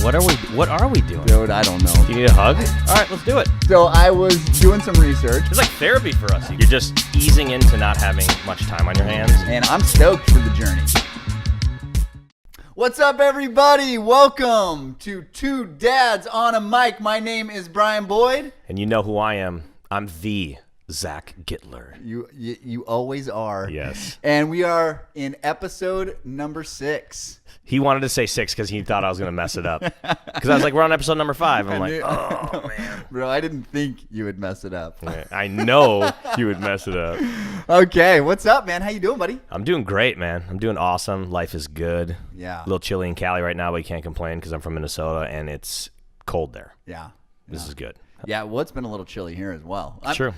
What are we doing? Dude, I don't know. You need a hug? All right, let's do it. So I was doing some research. It's like therapy for us. You're just easing into not having much time on your hands. And I'm stoked for the journey. What's up, everybody? Welcome to Two Dads on a Mic. My name is Brian Boyd. And you know who I am. I'm the Zach Gittler. You always are. Yes. And we are in episode number 6. He wanted to say 6 because he thought I was going to mess it up. Because I was like, we're on episode number 5. I'm like, oh, man. Bro, I didn't think you would mess it up. I know you would mess it up. Okay, what's up, man? How you doing, buddy? I'm doing great, man. I'm doing awesome. Life is good. Yeah. A little chilly in Cali right now, but you can't complain because I'm from Minnesota and it's cold there. Yeah. This is good. Yeah, well, it's been a little chilly here as well. True.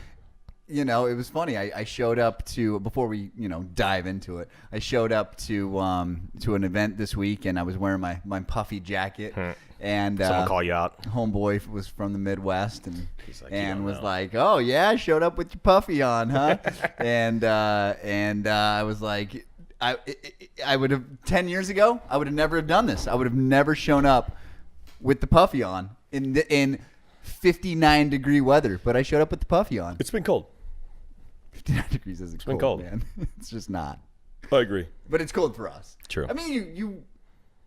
You know, it was funny. I showed up to, before we, dive into it, I showed up to an event this week, and I was wearing my puffy jacket. And someone call you out. Homeboy was from the Midwest, and was know. like, "Oh yeah, I showed up with your puffy on, huh?" and I was like, I would have 10 years ago, I would have never have done this. I would have never shown up with the puffy on in 59-degree weather, but I showed up with the puffy on. It's been cold. 59 degrees isn't cold, cold, man. It's just not. I agree. But it's cold for us. True. I mean,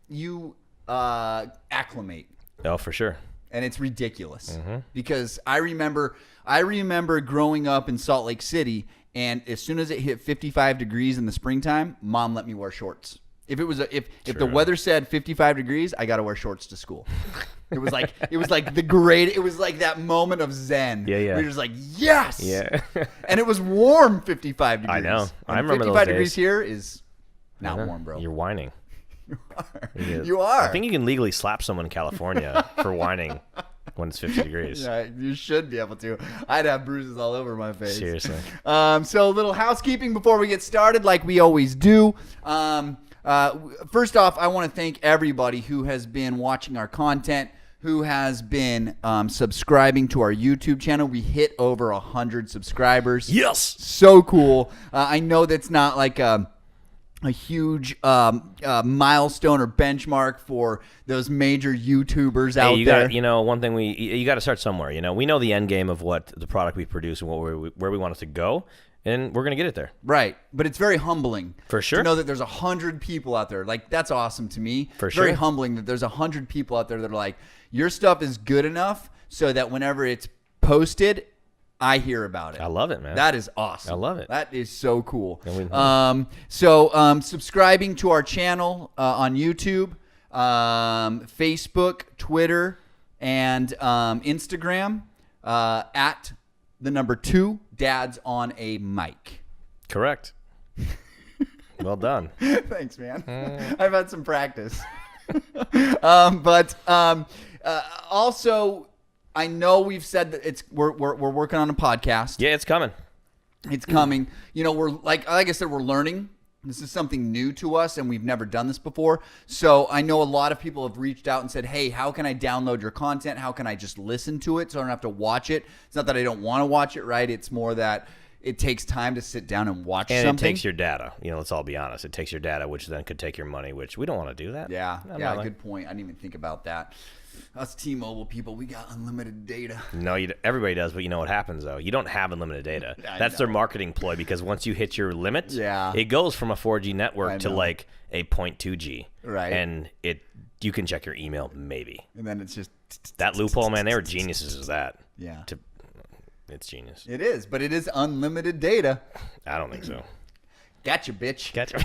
you acclimate. Oh, for sure. And it's ridiculous because I remember growing up in Salt Lake City, and as soon as it hit 55 degrees in the springtime, Mom let me wear shorts. If it was if the weather said 55 degrees, I got to wear shorts to school. It was like that moment of zen. Yeah. You're just like, yes. Yeah. And it was warm 55 degrees. I know. And I remember 55 those degrees days. here is not warm, bro. You're whining. You are. I think you can legally slap someone in California for whining when it's 50 degrees. Yeah, you should be able to. I'd have bruises all over my face. Seriously. So a little housekeeping before we get started, like we always do. First off, I want to thank everybody who has been watching our content, who has been subscribing to our YouTube channel. We hit over 100 subscribers. Yes. So cool. I know that's not like a huge milestone or benchmark for those major YouTubers out there. One thing you got to start somewhere. We know the end game of what the product we produce and where we want it to go. And we're going to get it there. Right. But it's very humbling. For sure. To know that there's 100 people out there. Like, that's awesome to me. For sure. Very humbling that there's 100 people out there that are like, your stuff is good enough so that whenever it's posted, I hear about it. I love it, man. That is awesome. I love it. That is so cool. And subscribing to our channel on YouTube, Facebook, Twitter, and Instagram at the number 2 Dads on a Mic. Correct. Well done. Thanks, man. I've had some practice. Also, I know we've said that we're working on a podcast. Yeah, it's coming. It's coming. We're like I said, we're learning. This is something new to us, and we've never done this before. So I know a lot of people have reached out and said, hey, how can I download your content? How can I just listen to it so I don't have to watch it? It's not that I don't want to watch it, right? It's more that it takes time to sit down and watch something. And it takes your data. Let's all be honest. It takes your data, which then could take your money, which we don't want to do that. Yeah, good point. I didn't even think about that. Us T-Mobile people, we got unlimited data. No, everybody does, but you know what happens, though? You don't have unlimited data. That's their marketing ploy, because once you hit your limit, it goes from a 4G network to like a 0.2G. Right. And you can check your email, maybe. And then it's just... That loophole, man, they were geniuses with that. Yeah. It's genius. It is, but it is unlimited data. I don't think so. Gotcha, bitch. Gotcha.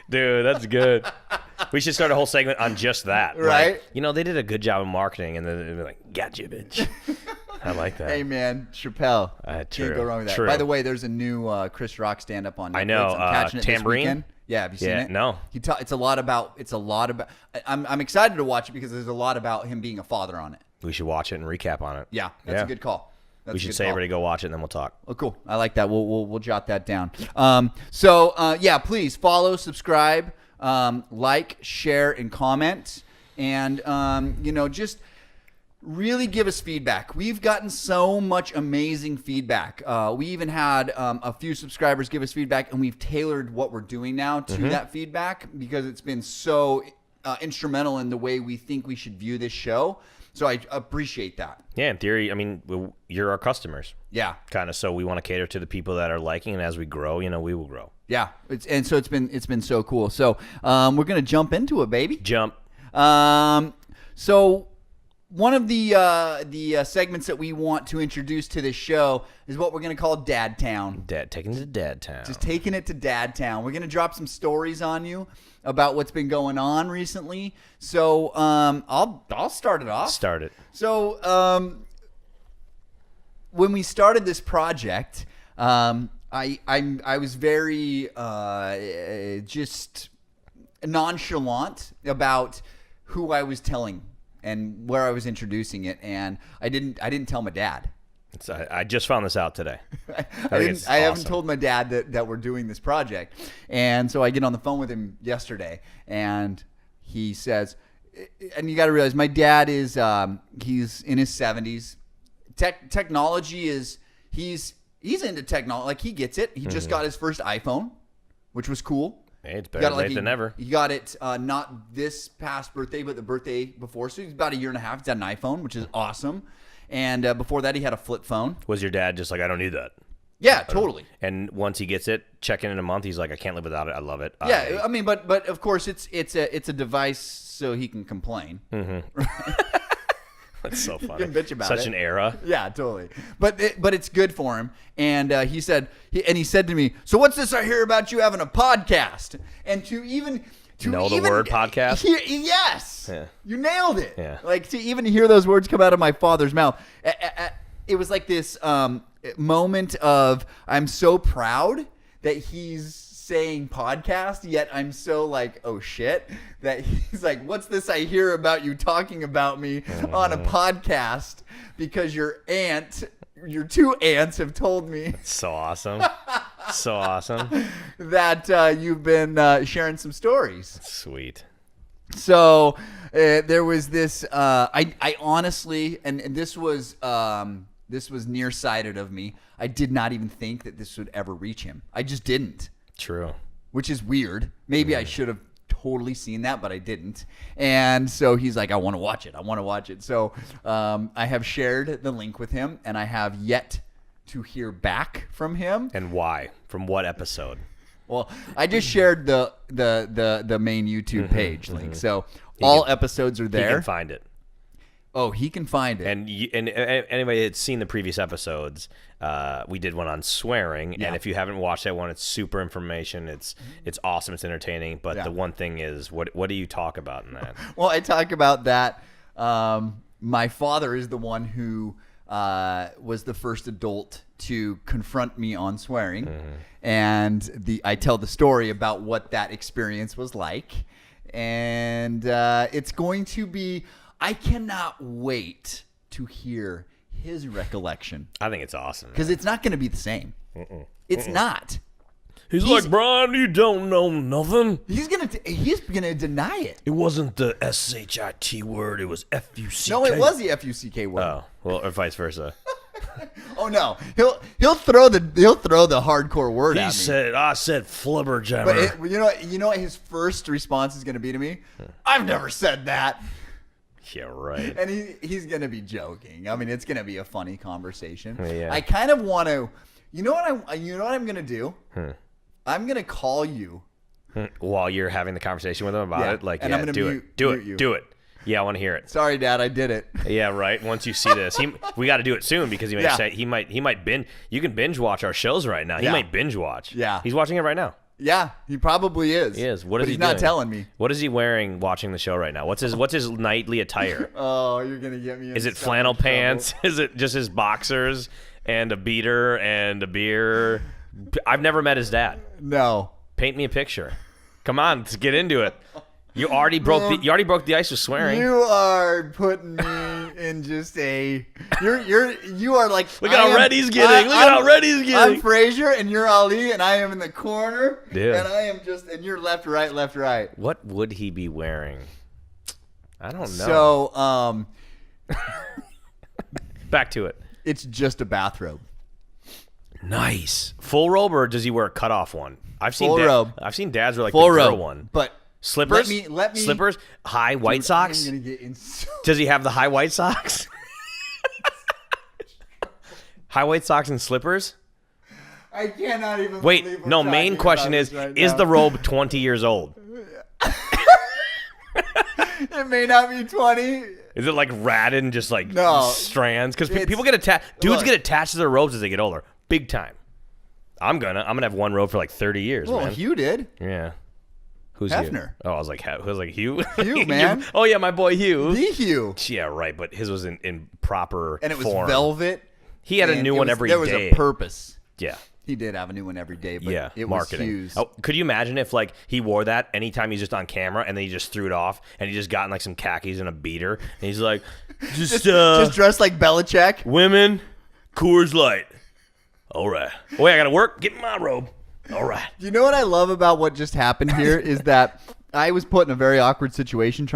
Dude, that's good. We should start a whole segment on just that. Right? Like, they did a good job of marketing, and then they'd be like, gotcha, bitch. I like that. Hey, man, Chappelle. True. Can't go wrong with that. True. By the way, there's a new Chris Rock stand-up on Netflix. I know. I'm catching it Tambourine? this weekend. Yeah, have you seen it? No. It's a lot about. I'm excited to watch it because there's a lot about him being a father on it. We should watch it and recap on it. Yeah, that's a good call. We should say everybody go watch it, and then we'll talk. Oh, cool. I like that. We'll jot that down. Please follow, subscribe, like, share, and comment, and just really give us feedback. We've gotten so much amazing feedback. We even had a few subscribers give us feedback, and we've tailored what we're doing now to that feedback because it's been so instrumental in the way we think we should view this show. So I appreciate that. Yeah, in theory, I mean, you're our customers. Yeah. Kind of, so we want to cater to the people that are liking, and as we grow, we will grow. Yeah. So it's been so cool. So we're going to jump into it, baby. Jump. So one of the segments that we want to introduce to this show is what we're going to call Dad Town. Taking it to Dad Town. Just taking it to Dad Town. We're going to drop some stories on you about what's been going on recently. So I'll start it off. Start it. So when we started this project, I was very just nonchalant about who I was telling and where I was introducing it, and I didn't tell my dad. I just found this out today. I haven't told my dad that we're doing this project. And so I get on the phone with him yesterday, and he says, and you got to realize my dad is he's in his 70s. Technology is he's into technology. Like, he gets it. He just got his first iPhone, which was cool. Hey, it's better late than never. He got it not this past birthday, but the birthday before. So he's about a year and a half. He's had an iPhone, which is awesome. And before that, he had a flip phone. Was your dad just like, I don't need that? Yeah, totally. And once he gets it, check in a month, he's like, I can't live without it. I love it. Yeah, I mean, but of course, it's a device so he can complain. Mm-hmm. That's so funny. You can bitch about it. Such an era. Yeah, totally. But it's good for him. And he said to me, so what's this I hear about you having a podcast? And to the word podcast? Yes. Yeah. You nailed it. Yeah. Like, to even hear those words come out of my father's mouth. It was like this moment of, I'm so proud that he's saying podcast, yet I'm so like, oh shit, that he's like, what's this I hear about you talking about me on a podcast because your two aunts have told me. That's so awesome. So awesome. That you've been sharing some stories. Sweet. So there was this, I honestly, and this was nearsighted of me. I did not even think that this would ever reach him. I just didn't. True. Which is weird. Maybe I should have totally seen that, but I didn't. And so he's like, I want to watch it. So I have shared the link with him, and I have yet to hear back from him. And why? From what episode? Well, I just shared the main YouTube page link. So all episodes are there. He can find it. Oh, he can find it. And anybody that's seen the previous episodes, we did one on swearing. Yeah. And if you haven't watched that one, it's super information. It's awesome. It's entertaining. But the one thing is, what do you talk about in that? Well, I talk about that. My father is the one who was the first adult to confront me on swearing. And I tell the story about what that experience was like. And it's going to be... I cannot wait to hear his recollection. I think it's awesome. Because it's not going to be the same. It's not. He's like, Brian, you don't know nothing. He's gonna deny it. It wasn't the SHIT word. It was FUCK. No, it was the FUCK word. Oh, well, or vice versa. Oh no, he'll throw the hardcore word at me. I said flubberjammer. But you know what his first response is going to be to me? I've never said that. Yeah, right. And he's going to be joking. I mean, it's going to be a funny conversation. Yeah. I kind of want to. You know what I'm going to do? I'm going to call you while you're having the conversation with him about it. Like, and I'm going to do it. Yeah, I want to hear it. Sorry, Dad, I did it. Yeah, right. Once you see this, we got to do it soon because he may say he might binge. You can binge watch our shows right now. He might binge watch. Yeah, he's watching it right now. Yeah, he probably is. He is. What is he doing? He's not telling me. What is he wearing watching the show right now? What's his nightly attire? Oh, you're gonna get me. Is it flannel pants? Is it just his boxers and a beater and a beer? I've never met his dad. No. Paint me a picture. Come on, let's get into it. You already broke the ice with swearing. You are putting me in just you are like, look at how red he's getting. Look at how red he's getting. I'm Frazier and you're Ali and I am in the corner. Yeah. And I am and you're left, right. What would he be wearing? I don't know. So back to it. It's just a bathrobe. Nice. Full robe, or does he wear a cutoff one? I've seen robe. I've seen dads wear like full the girl robe one. But Slippers? Let me. Slippers? High white socks? I'm gonna get in Does he have the high white socks? High white socks and slippers? I cannot even. Wait, no. Main question is the robe 20 years old? It may not be 20. Is it like ratted and just like strands? Because people get attached. Dudes get attached to their robes as they get older, big time. I'm gonna have one robe for like 30 years. Well, man. Hugh did. Yeah. Who's Hefner? Hugh? Oh, I was like Hugh. Hugh, man. Oh yeah, my boy Hugh. The Hugh. Yeah, right. But his was in proper and it was form. Velvet. He had a new one every day. There was a purpose. Yeah. He did have a new one every day, but it marketing. was Hugh's. Oh, could you imagine if like he wore that anytime he's just on camera and then he just threw it off and he just got in like some khakis and a beater and he's like, just dressed like Belichick. Women, Coors Light. All right. Wait, I got to work. Get in my robe. All right. Do you know what I love about what just happened here is that I was put in a very awkward situation.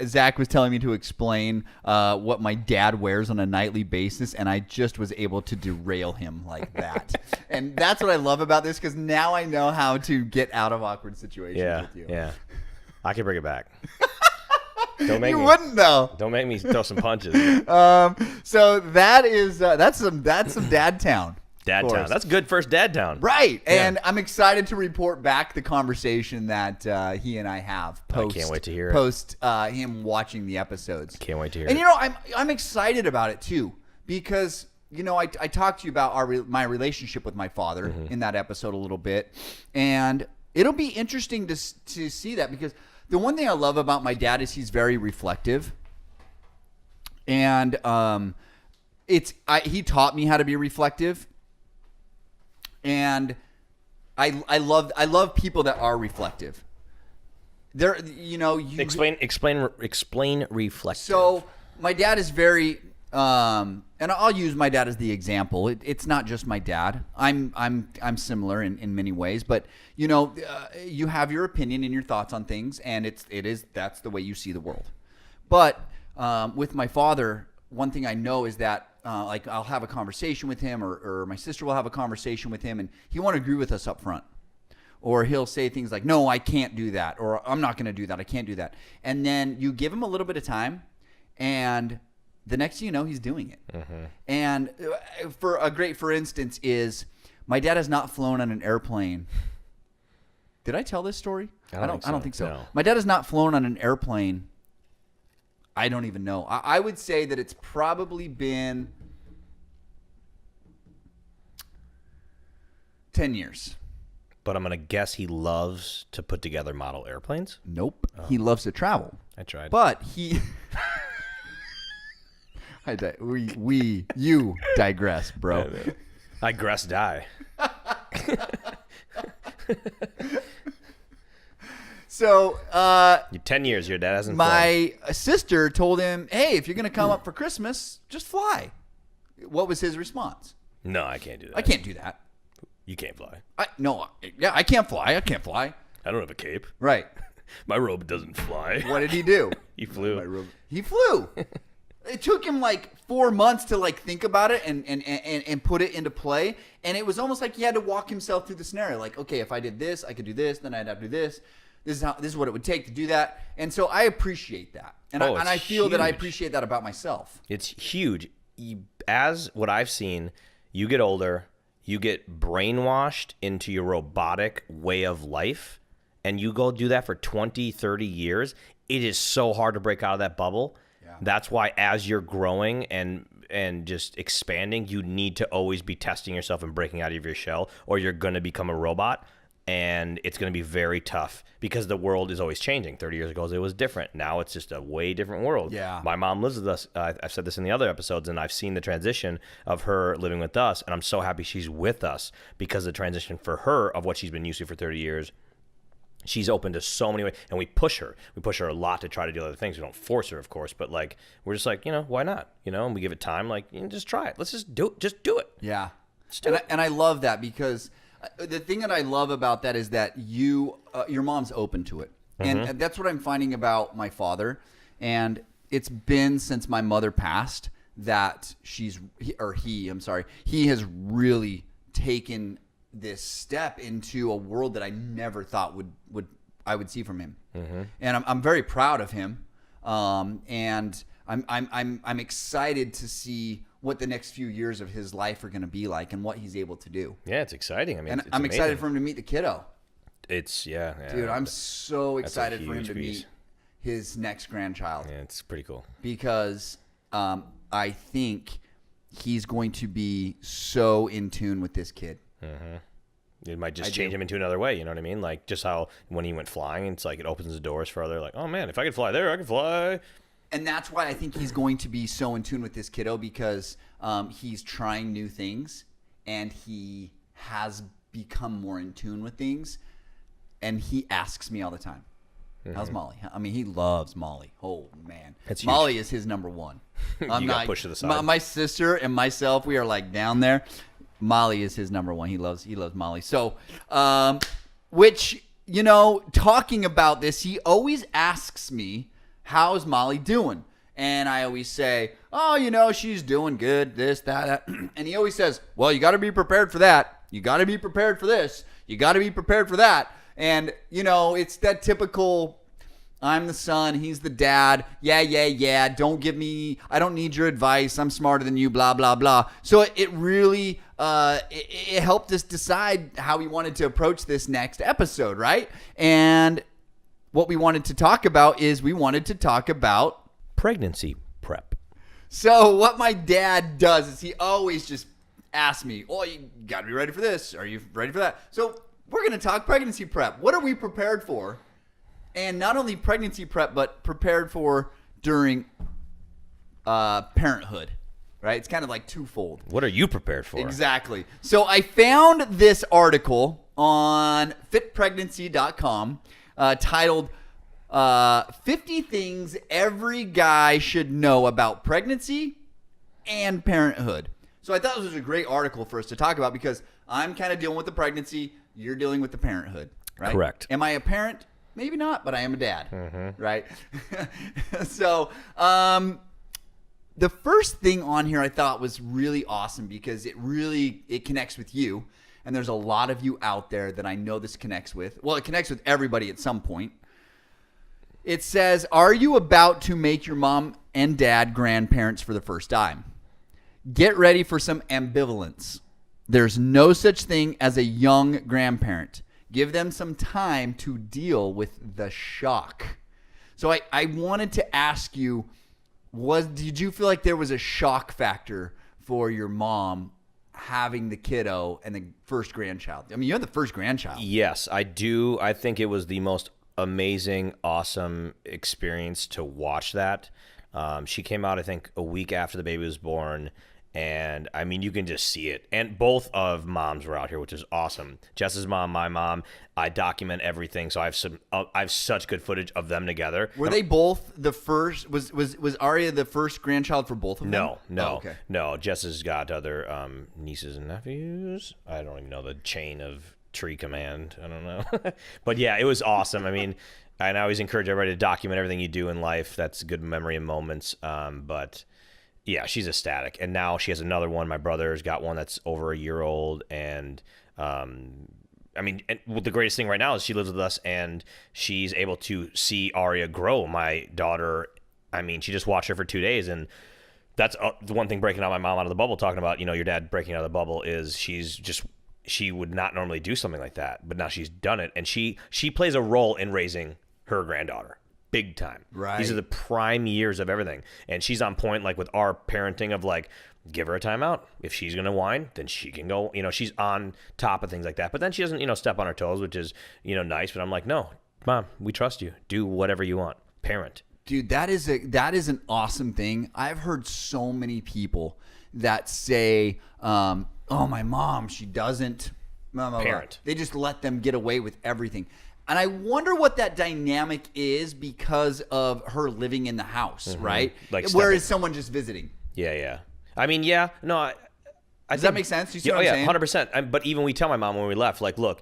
Zach was telling me to explain what my dad wears on a nightly basis, and I just was able to derail him like that. And that's what I love about this, because now I know how to get out of awkward situations with you. Yeah, I can bring it back. Don't make you me, wouldn't though. Don't make me throw some punches. So that is that's some dad town. Dad town. That's good first dad town. Right. Yeah. And I'm excited to report back the conversation that he and I have post. I can't wait to hear it. Post him watching the episodes. Can't wait to hear it. And, you know, I'm excited about it, too, because, you know, I talked to you about my relationship with my father in that episode a little bit. And it'll be interesting to see that, because the one thing I love about my dad is he's very reflective. And he taught me how to be reflective. And I love people that are reflective. They're, you know, explain reflective. So my dad is very, and I'll use my dad as the example. It's not just my dad. I'm similar in many ways, but you know, you have your opinion and your thoughts on things, and that's the way you see the world. But with my father, one thing I know is that. Like I'll have a conversation with him, or my sister will have a conversation with him, and he won't agree with us up front. Or he'll say things like, no, I can't do that, or I'm not going to do that, I can't do that. And then you give him a little bit of time, and the next thing you know, he's doing it. Mm-hmm. And for instance is, my dad has not flown on an airplane. Did I tell this story? I don't think so. No. My dad has not flown on an airplane. I don't even know. I would say that it's probably been 10 years. But I'm going to guess he loves to put together model airplanes? Nope. Oh. He loves to travel. I tried. But he... You digress, bro. I die. So, 10 years, your dad hasn't my flown. Sister told him, hey, if you're going to come up for Christmas, just fly. What was his response? No, I can't do that. I can't do that. You can't fly. I can't fly. I can't fly. I don't have a cape. Right. My robe doesn't fly. What did he do? He flew. He flew. It took him like 4 months to like think about it and put it into play. And it was almost like he had to walk himself through the scenario. Like, okay, if I did this, I could do this. Then I'd have to do this. This is what it would take to do that. And so I appreciate that. And I feel that I appreciate that about myself. It's huge. As what I've seen, you get older, you get brainwashed into your robotic way of life, and you go do that for 20, 30 years. It is so hard to break out of that bubble. Yeah. That's why as you're growing and just expanding, you need to always be testing yourself and breaking out of your shell, or you're going to become a robot. And it's going to be very tough because the world is always changing. 30 years ago, it was different. Now it's just a way different world. Yeah. My mom lives with us. I've said this in the other episodes, and I've seen the transition of her living with us. And I'm so happy she's with us because the transition for her of what she's been used to for 30 years, she's open to so many ways. And we push her. We push her a lot to try to do other things. We don't force her, of course. But, like, we're just like, you know, why not? You know, and we give it time. Like, you know, just try it. Let's just do it. Yeah. And I love that because... the thing that I love about that is that your mom's open to it. Mm-hmm. And that's what I'm finding about my father. And it's been since my mother passed that he has really taken this step into a world that I never thought would I would see from him. And I'm very proud of him. And I'm excited to see what the next few years of his life are going to be like and what he's able to do. Yeah, it's exciting. I mean, and it's I'm amazing. excited for him to meet the kiddo. Dude, I'm so excited for him to piece. meet his next grandchild. Yeah, it's pretty cool. Because I think he's going to be so in tune with this kid. It might just change him into another way, you know what I mean? Like just how when he went flying, it's like it opens the doors for other, like, oh man, if I could fly there, I could fly. And that's why I think he's going to be so in tune with this kiddo, because he's trying new things and he has become more in tune with things. And he asks me all the time, how's Molly? I mean, he loves Molly. Oh, man. Molly is his number one. You got pushed to the side. My sister and myself, we are like down there. Molly is his number one. He loves Molly. So, which, you know, talking about this, he always asks me, how's Molly doing? And I always say, oh, you know, she's doing good, this, that. And he always says, well, you got to be prepared for that. You got to be prepared for this. You got to be prepared for that. And, you know, it's that typical, I'm the son, he's the dad. Yeah. I don't need your advice. I'm smarter than you, blah, blah, blah. So it really, it helped us decide how we wanted to approach this next episode, right? And what we wanted to talk about is we wanted to talk about pregnancy prep. So what my dad does is he always just asks me, oh, you got to be ready for this. Are you ready for that? So we're going to talk pregnancy prep. What are we prepared for? And not only pregnancy prep, but prepared for during parenthood, right? It's kind of like twofold. What are you prepared for? Exactly. So I found this article on fitpregnancy.com titled 50 Things Every Guy Should Know About Pregnancy and Parenthood. So I thought this was a great article for us to talk about because I'm kind of dealing with the pregnancy. You're dealing with the parenthood, right? Correct. Am I a parent? Maybe not, but I am a dad, right? So the first thing on here I thought was really awesome because it connects with you. And there's a lot of you out there that I know this connects with. Well, it connects with everybody at some point. It says, are you about to make your mom and dad grandparents for the first time? Get ready for some ambivalence. There's no such thing as a young grandparent. Give them some time to deal with the shock. So I wanted to ask you, did you feel like there was a shock factor for your mom having the kiddo and the first grandchild? I mean, you're the first grandchild. Yes, I do. I think it was the most amazing, awesome experience to watch that. She came out, I think, a week after the baby was born. And I mean, you can just see it. And both of moms were out here, which is awesome. Jess's mom, my mom. I document everything, so I have such good footage of them together. Were they both the first? Was Aria the first grandchild for both of them? No. Jess's got other nieces and nephews. I don't even know the chain of tree command. I don't know. But yeah, it was awesome. I mean, and I always encourage everybody to document everything you do in life. That's good memory and moments. But yeah, she's ecstatic. And now she has another one. My brother's got one that's over a year old. And I mean, and the greatest thing right now is she lives with us and she's able to see Aria grow. My daughter, I mean, she just watched her for 2 days. And that's the one thing breaking out my mom out of the bubble, talking about, you know, your dad breaking out of the bubble, is she would not normally do something like that. But now she's done it. And she plays a role in raising her granddaughter. Big time. Right. These are the prime years of everything. And she's on point, like with our parenting of like, give her a timeout. If she's going to whine, then she can go, you know, she's on top of things like that. But then she doesn't, you know, step on her toes, which is, you know, nice. But I'm like, no, Mom, we trust you. Do whatever you want. Parent. Dude, that is an awesome thing. I've heard so many people that say, oh, my mom, she doesn't. Parent. They just let them get away with everything. And I wonder what that dynamic is because of her living in the house, right? Like whereas someone just visiting. Yeah. I mean, yeah. No, I Does that make sense? You see what I'm saying? 100%. But even we tell my mom when we left, like, look,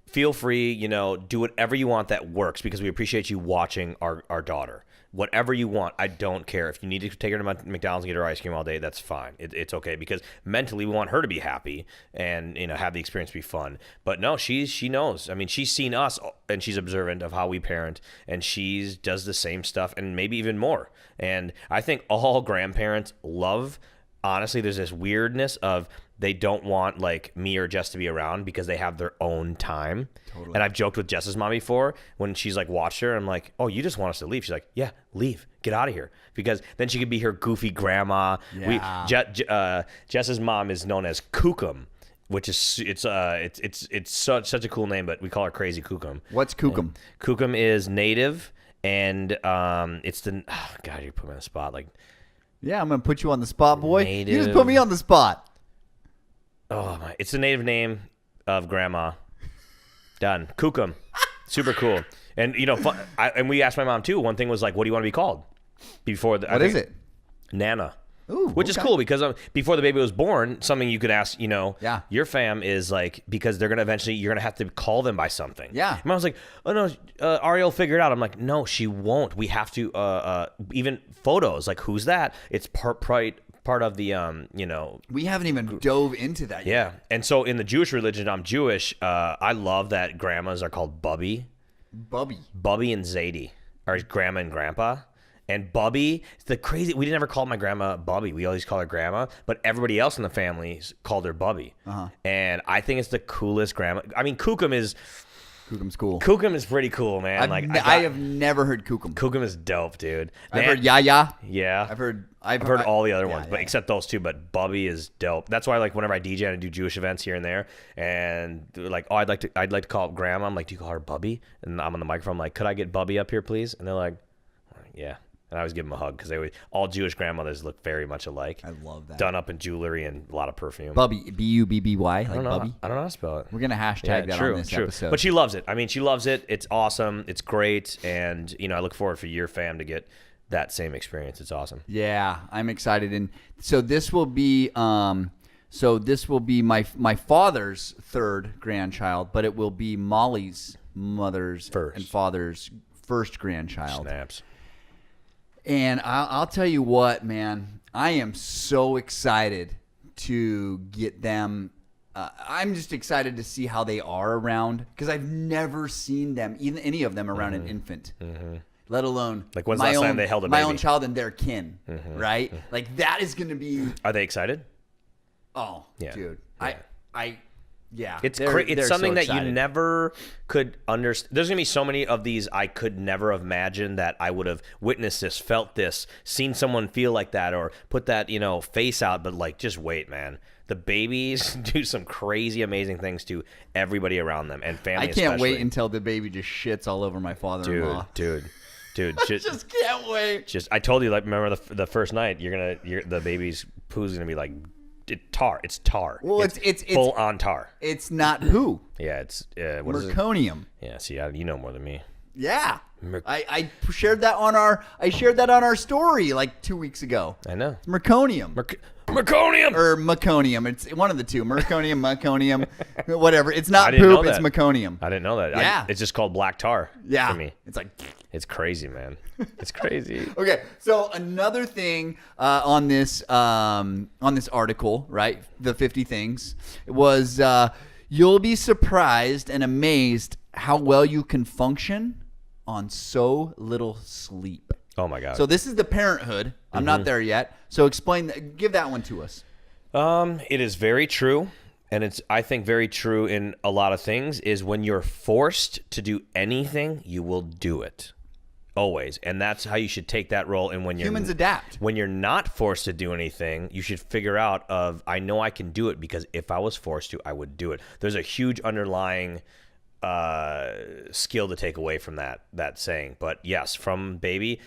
feel free, you know, do whatever you want that works because we appreciate you watching our daughter. whatever you want. I don't care. If you need to take her to McDonald's and get her ice cream all day, that's fine. It's okay, because mentally we want her to be happy and, have the experience be fun. But no, she knows. I mean, she's seen us and she's observant of how we parent, and she does the same stuff and maybe even more. And I think all grandparents love, honestly, there's this weirdness of they don't want like me or Jess to be around because they have their own time. Totally. And I've joked with Jess's mom before when she's like watched her. I'm like, oh, you just want us to leave? She's like, yeah, leave, get out of here, because then she could be her goofy grandma. Yeah. Jess's mom is known as Kookum, which is it's such a cool name, but we call her Crazy Kookum. What's Kookum? And Kookum is native, and it's the God, you put me on the spot. Like, yeah, I'm gonna put you on the spot, boy. Native. You just put me on the spot. Oh my! It's the native name of grandma. Done. Kookum. Super cool. And and we asked my mom too. One thing was like, "What do you want to be called?" What is it? Nana. Ooh, which is cool, because before the baby was born, something you could ask, Yeah. your fam is like, because they're gonna eventually, you're gonna have to call them by something. Yeah. And I was like, oh no, Ariel will figure it out. I'm like, no, she won't. We have to even photos, like, who's that? It's part of the we haven't even dove into that yet. Yeah. And so in the Jewish religion, I'm Jewish. I love that grandmas are called Bubby and Zadie are grandma and grandpa. And Bubby, we didn't ever call my grandma Bubby. We always call her grandma, but everybody else in the family called her Bubby. And I think it's the coolest grandma. I mean, Kookum's cool. Kookum is pretty cool, man. I have never heard Kookum. Kookum is dope, dude. I've heard Yaya. Yeah. I've heard all the other ones, but except those two. But Bubby is dope. That's why, like, whenever I DJ and I do Jewish events here and there, and they're like, oh, I'd like to call up grandma. I'm like, do you call her Bubby? And I'm on the microphone, I'm like, could I get Bubby up here, please? And they're like, yeah. And I always give them a hug, because all Jewish grandmothers look very much alike. I love that. Done up in jewelry and a lot of perfume. Bubby, B-U-B-B-Y, like Bubby. I don't know how to spell it. We're going to hashtag that on this episode. But she loves it. I mean, she loves it. It's awesome. It's great. And, I look forward for your fam to get that same experience. It's awesome. Yeah, I'm excited. And so this will be my father's third grandchild, but it will be Molly's mother's and father's first grandchild. Snaps. And I'll tell you what, man, I am so excited to get them. I'm just excited to see how they are around, because I've never seen them, even any of them, around an infant, let alone like when's the last time they held a baby? My own child and their kin, right? Like, that is going to be. Are they excited? Oh, yeah. Dude, yeah. Yeah, it's something that you never could understand. There's gonna be so many of these I could never have imagined that I would have witnessed this, felt this, seen someone feel like that, or put that face out. But like, just wait, man. The babies do some crazy, amazing things to everybody around them and family. I can't wait until the baby just shits all over my father-in-law. Dude. I just can't wait. I told you, like, remember the first night, the baby's poo's gonna be like. It's tar. Well, it's full on tar. It's not poo. Yeah, it's merconium. Yeah, see, you know more than me. Yeah, I shared that on our story like 2 weeks ago. I know. It's merconium. Merconium or meconium. It's one of the two. Merconium, meconium, whatever. It's not poop. It's meconium. I didn't know that. Yeah, it's just called black tar. Yeah, for me. It's like. It's crazy, man. It's crazy. Okay, so another thing on this article, right? The 50 things was you'll be surprised and amazed how well you can function on so little sleep. Oh my God. So this is the parenthood. I'm not there yet. So give that one to us. It is very true. And it's, I think, very true in a lot of things, is when you're forced to do anything, you will do it. Always. And that's how you should take that role. And when humans adapt. When you're not forced to do anything, you should figure out I know I can do it, because if I was forced to, I would do it. There's a huge underlying skill to take away from that saying. But yes, from baby,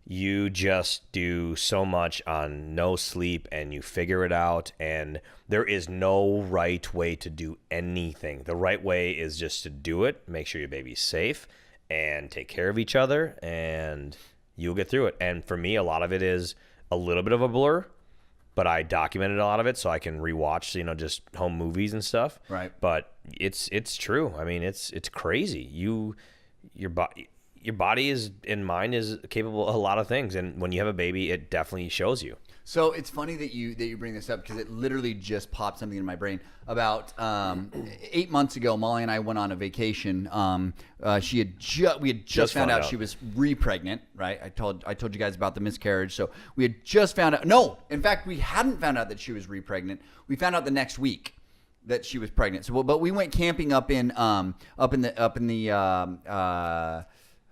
you just do so much on no sleep, and you figure it out, and there is no right way to do anything. The right way is just to do it, make sure your baby's safe, and take care of each other, and you'll get through it. And for me, a lot of it is a little bit of a blur, but I documented a lot of it so I can rewatch, just home movies and stuff. Right. But it's true. I mean, it's crazy. Your body, your body is and mind is capable of a lot of things, and when you have a baby, it definitely shows you. So it's funny that you bring this up because it literally just popped something in my brain. About 8 months ago, Molly and I went on a vacation. We had just found out she was re-pregnant, right? I told you guys about the miscarriage. So we had just found out. No, in fact, we hadn't found out that she was re-pregnant. We found out the next week that she was pregnant. So, but we went camping up in the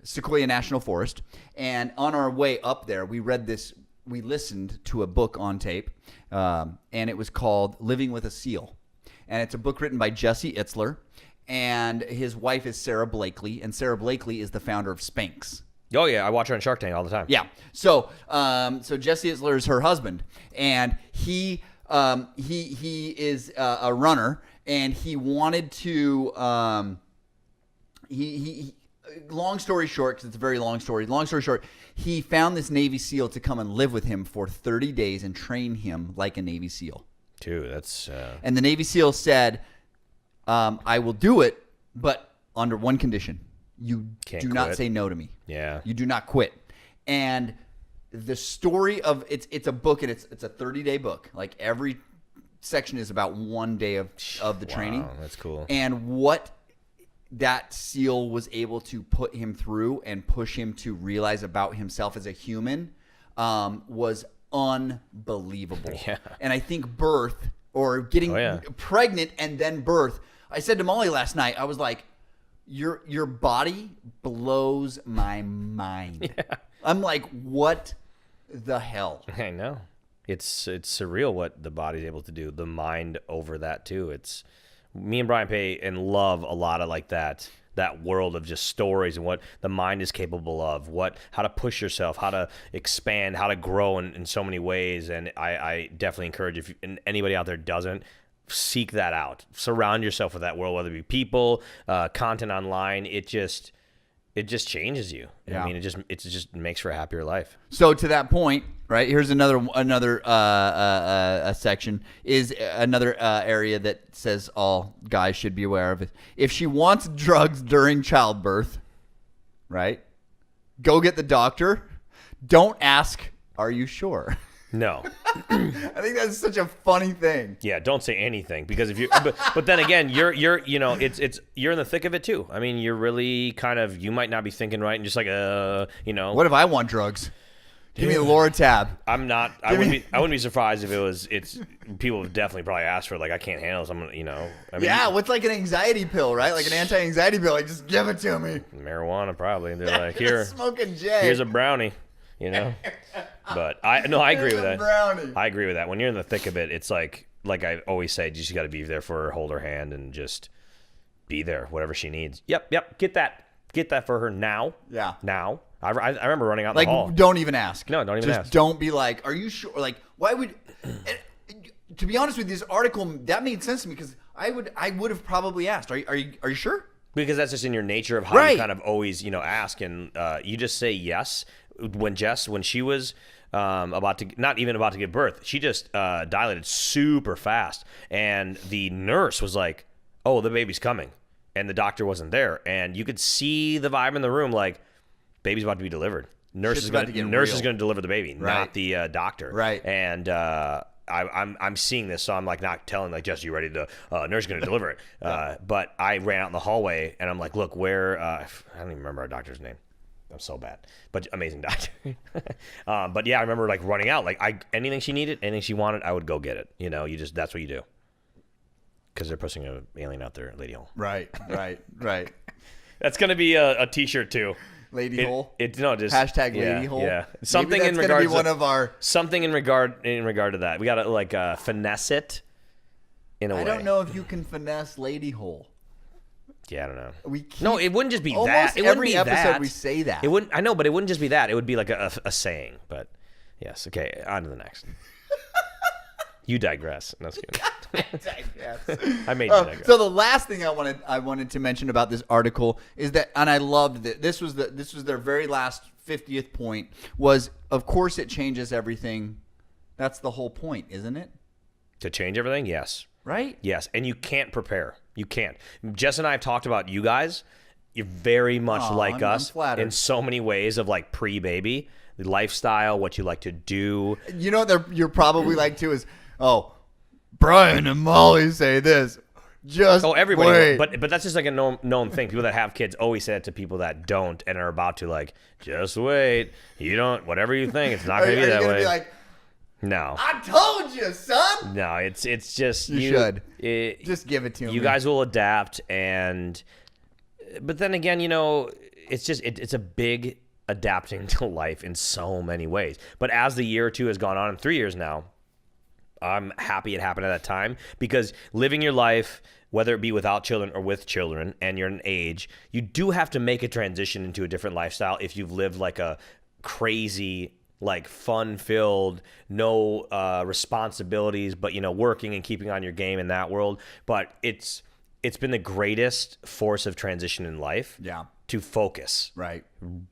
Sequoia National Forest, and on our way up there, we listened to a book on tape, and it was called Living with a Seal. And it's a book written by Jesse Itzler, and his wife is Sarah Blakely, and Sarah Blakely is the founder of Spanx. Oh, yeah. I watch her on Shark Tank all the time. Yeah. So Jesse Itzler is her husband, and he is a runner, and he wanted to long story short, because it's a very long story. Long story short, he found this Navy SEAL to come and live with him for 30 days and train him like a Navy SEAL. Dude, that's... And the Navy SEAL said, I will do it, but under one condition. You do not say no to me. Yeah. You do not quit. And the story of... It's a book, and it's a 30-day book. Like, every section is about 1 day of the training. Wow, that's cool. And what that SEAL was able to put him through and push him to realize about himself as a human was unbelievable. Yeah. And I think birth or getting pregnant and then birth, I said to Molly last night, I was like, your body blows my mind. Yeah. I'm like, what the hell? I know. It's surreal what the body's able to do. The mind over that too. It's me and Brian pay and love a lot of like that world of just stories and what the mind is capable of, how to push yourself, how to expand, how to grow in so many ways. And I definitely encourage, if anybody out there doesn't, seek that out. Surround yourself with that world, whether it be people, content online. It just changes you. Yeah. I mean, it just makes for a happier life. So to that point, right, here's another section, is another area that says all guys should be aware of it. If she wants drugs during childbirth, right, go get the doctor. Don't ask, are you sure? No. I think that's such a funny thing. Yeah, don't say anything, because if you but then again, you're you're in the thick of it too. I mean, you're really you might not be thinking right and just like What if I want drugs? Give me the Loratab. I wouldn't be surprised if people would definitely probably ask for, like, I can't handle something, I mean, what's like an anxiety pill, right? Like an anti-anxiety pill, like, just give it to me. Marijuana probably. They're like, here, smoking J. Here's a brownie. But I agree with that. Brownie. I agree with that. When you're in the thick of it, it's like I always say, you just got to be there for her, hold her hand, and just be there, whatever she needs. Yep. Get that for her now. Yeah. Now. I remember running out in the hall. Like, don't even ask. No, don't even ask. Just don't be like, are you sure? Like, why would? To be honest with you, this article that made sense to me, because I would have probably asked. Are you sure? Because that's just in your nature of how you kind of always ask, and you just say yes. When she was not even about to give birth, she just dilated super fast, and the nurse was like, "Oh, the baby's coming," and the doctor wasn't there, and you could see the vibe in the room, like, baby's about to be delivered. Nurse is going to deliver the baby, not the doctor. Right. And I'm seeing this, so I'm like not telling like, Jess, you ready to? Nurse is going to deliver it. But I ran out in the hallway, and I'm like, look, where? I don't even remember our doctor's name. I'm so bad, but amazing doctor. But yeah, I remember like running out, like anything she needed, anything she wanted, I would go get it. That's what you do. Because they're pushing an alien out there, lady hole. Right. That's gonna be a T-shirt too. Lady hole. Just hashtag lady hole. Yeah, something in regard to one of our something in regard to that. We gotta like finesse it in a way. I don't know if you can finesse lady hole. Yeah, I don't know. No, it wouldn't just be that. It every wouldn't be episode that. we say that. It wouldn't. I know, but it wouldn't just be that. It would be like a saying. But yes, okay. On to the next. You digress. No, I digress. I made you digress. So the last thing I wanted to mention about this article is that, and I loved that this was their very last 50th point, was, of course it changes everything. That's the whole point, isn't it? To change everything, yes. Right? Yes, and you can't prepare. You can't. Jess and I have talked about you guys. you're very much like I'm us flattered. in so many ways of like pre-baby, the lifestyle, what you like to do. You know what you're probably like too is, oh, Brian and Molly say this. Just everybody, wait. but that's just like a known thing. People that have kids always say it to people that don't and are about to, like, just wait. You don't, whatever you think, it's not going to be that way. Be like, no, I told you, son. no, it's just you should just give it to me. You guys will adapt, but then again, it's just it's a big adapting to life in so many ways. But as the year or two has gone on, and 3 years now, I'm happy it happened at that time, because living your life, whether it be without children or with children, and you're an age, you do have to make a transition into a different lifestyle if you've lived like a crazy, like fun-filled, no responsibilities, but working and keeping on your game in that world. But it's been the greatest force of transition in life. Yeah. To focus. Right.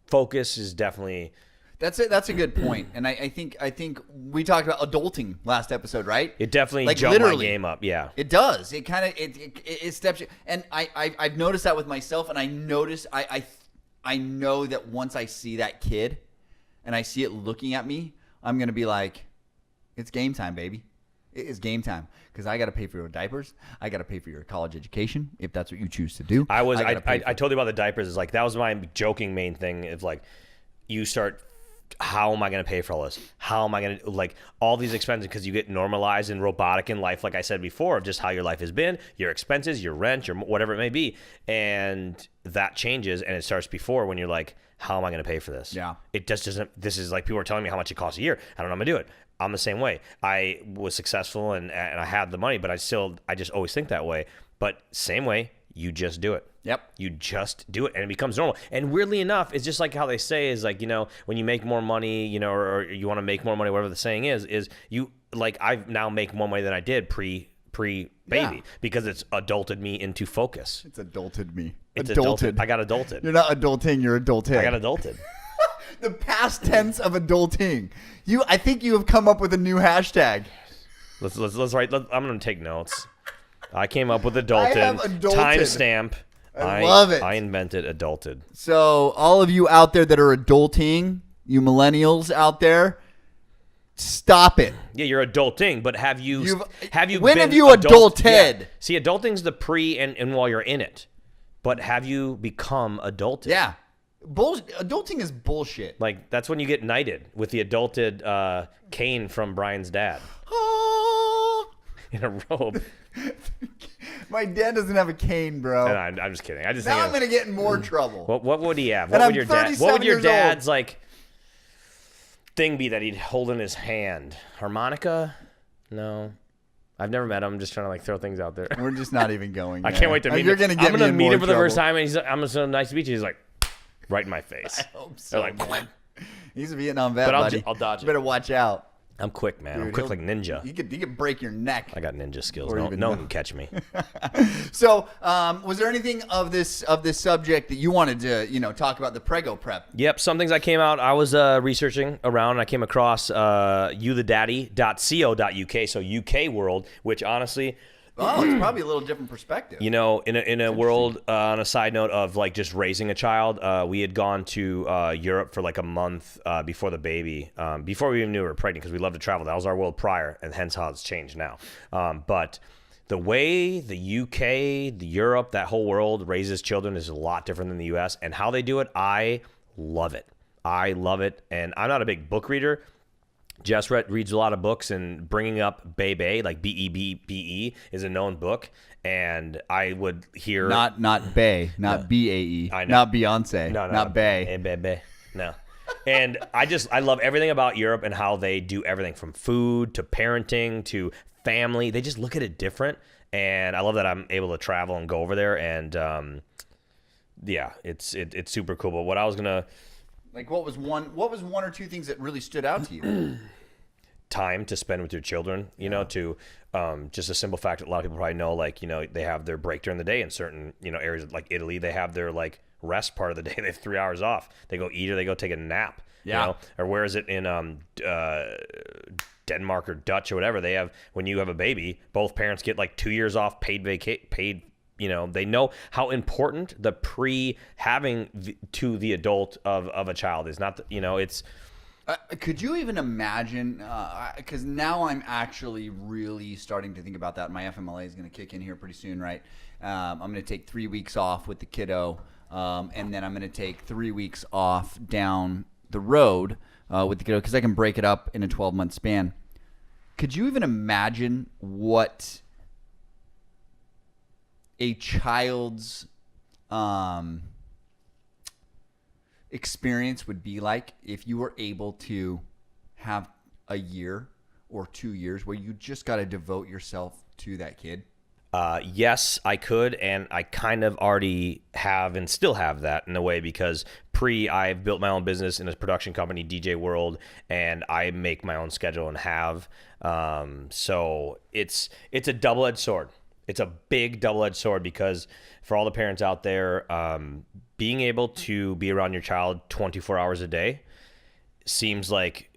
Focus is definitely. That's it. That's a good point. And I think we talked about adulting last episode, right? It definitely jumped my game up. Yeah. It does. It kind of it steps you. And I've noticed that with myself, and I know that once I see that kid and I see it looking at me, I'm going to be like, it's game time, baby. It is game time, because I got to pay for your diapers. I got to pay for your college education if that's what you choose to do. I told you about the diapers. It's like, that was my joking main thing. It's like, you start, how am I going to pay for all this? How am I going to, like, all these expenses, because you get normalized and robotic in life, like I said before, of just how your life has been, your expenses, your rent, your whatever it may be. And that changes, and it starts before, when you're like, how am I going to pay for this? Yeah. It just doesn't, this is like, people are telling me how much it costs a year. I don't know how I'm going to do it. I'm the same way. I was successful and I had the money, but I just always think that way. But same way, you just do it. Yep. You just do it, and it becomes normal. And weirdly enough, it's just like how they say is like, when you make more money, or you want to make more money, whatever the saying is you, like, I now make more money than I did pre-baby, because it's adulted me into focus. It's adulted me. It's adulted. I got adulted. You're not adulting, you're adulted. I got adulted. The past tense of adulting. I think you have come up with a new hashtag. Let's write. I'm going to take notes. I came up with adulted. Timestamp. I love it. I invented adulted. So all of you out there that are adulting, you millennials out there, stop it. Yeah, you're adulting, but have you when have you adulted? Yeah. See, adulting's the pre and while you're in it. But have you become adulted? Yeah. Adulting is bullshit. Like, that's when you get knighted with the adulted cane from Brian's dad. In a robe. My dad doesn't have a cane, bro. No, I'm just kidding. Now I'm gonna get in more trouble. What would he have? What would your dad's like thing be that he'd hold in his hand? Harmonica? No. I've never met him. I'm just trying to like throw things out there. We're just not even going there. I can't wait to meet him. You're gonna get I'm gonna meet him for the first trouble. time, and I'm so nice to meet you. He's like, right in my face. I hope so. Like, he's a Vietnam vet, but buddy. I'll dodge it. Better watch out. I'm quick, man. Dude, I'm quick like ninja. You could break your neck. I got ninja skills. Or No one can catch me. So, was there anything of this subject that you wanted to talk about, the Prego prep? Yep. Some things I was researching around, and I came across youthedaddy.co.uk, so UK world, which honestly, oh, it's probably a little different perspective. in a world, on a side note of like just raising a child, we had gone to Europe for like a month before the baby, before we even knew we were pregnant, because we loved to travel. That was our world prior, and hence how it's changed now. But the way the UK, the Europe, that whole world raises children is a lot different than the US, and how they do it, I love it. I love it, and I'm not a big book reader. Jess reads a lot of books, and bringing up Bebe, like Bebe, is a known book. And I would hear not Bae, not BAE, not Beyonce, not Bae. Hey, Bebe, no. And I love everything about Europe and how they do everything from food to parenting to family. They just look at it different, and I love that I'm able to travel and go over there. And yeah, it's super cool. But what I was gonna. Like, what was one or two things that really stood out to you? Time to spend with your children, to just a simple fact that a lot of people probably know, like, they have their break during the day in certain, areas like Italy. They have their like rest part of the day. They have 3 hours off. They go eat or they go take a nap. Or where is it in Denmark or Dutch or whatever? They have, when you have a baby, both parents get like 2 years off paid they know how important the having to the adult of a child is. Not, it's. Could you even imagine? Because now I'm actually really starting to think about that. My FMLA is going to kick in here pretty soon, right? I'm going to take 3 weeks off with the kiddo, and then I'm going to take 3 weeks off down the road with the kiddo because I can break it up in a 12-month span. Could you even imagine what a child's experience would be like if you were able to have a year or 2 years where you just got to devote yourself to that kid? Yes, I could, and I kind of already have and still have that in a way because I've built my own business in a production company, DJ World, and I make my own schedule and have. So it's a double-edged sword. It's a big double-edged sword because for all the parents out there, being able to be around your child 24 hours a day seems like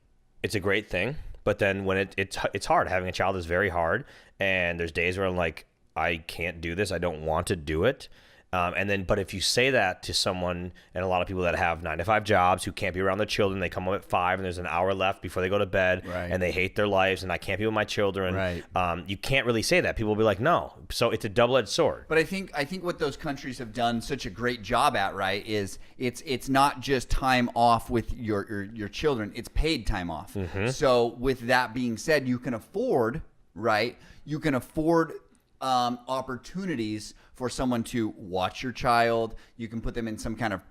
it's a great thing. But then when it's hard. Having a child is very hard. And there's days where I'm like, I can't do this. I don't want to do it. But if you say that to someone, and a lot of people that have 9-to-5 jobs who can't be around their children, they come home at 5 and there's an hour left before they go to bed, right, and they hate their lives and I can't be with my children. Right. You can't really say that. People will be like, no. So it's a double-edged sword. But I think what those countries have done such a great job at, right, is it's not just time off with your children. It's paid time off. Mm-hmm. So with that being said, you can afford, right? You can afford opportunities for someone to watch your child. You can put them in some kind of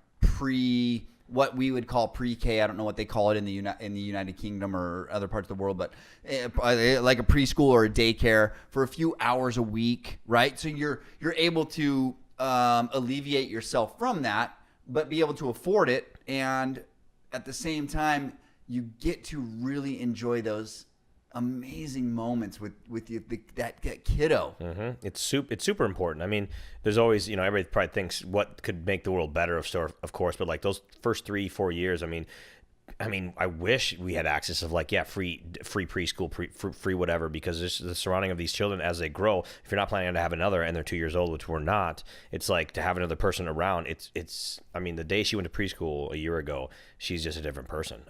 what we would call pre-K. I don't know what they call it in the United Kingdom or other parts of the world, but like a preschool or a daycare for a few hours a week, right? So you're able to alleviate yourself from that, but be able to afford it, and at the same time, you get to really enjoy those amazing moments with that kiddo. Mm-hmm. It's super important. I mean, there's always, everybody probably thinks what could make the world better, of course, but like those first 3-4 years, I mean, I wish we had access of free preschool, free whatever, because there's the surrounding of these children as they grow. If you're not planning to have another and they're 2 years old, which we're not, it's like to have another person around. It's the day she went to preschool a year ago, she's just a different person.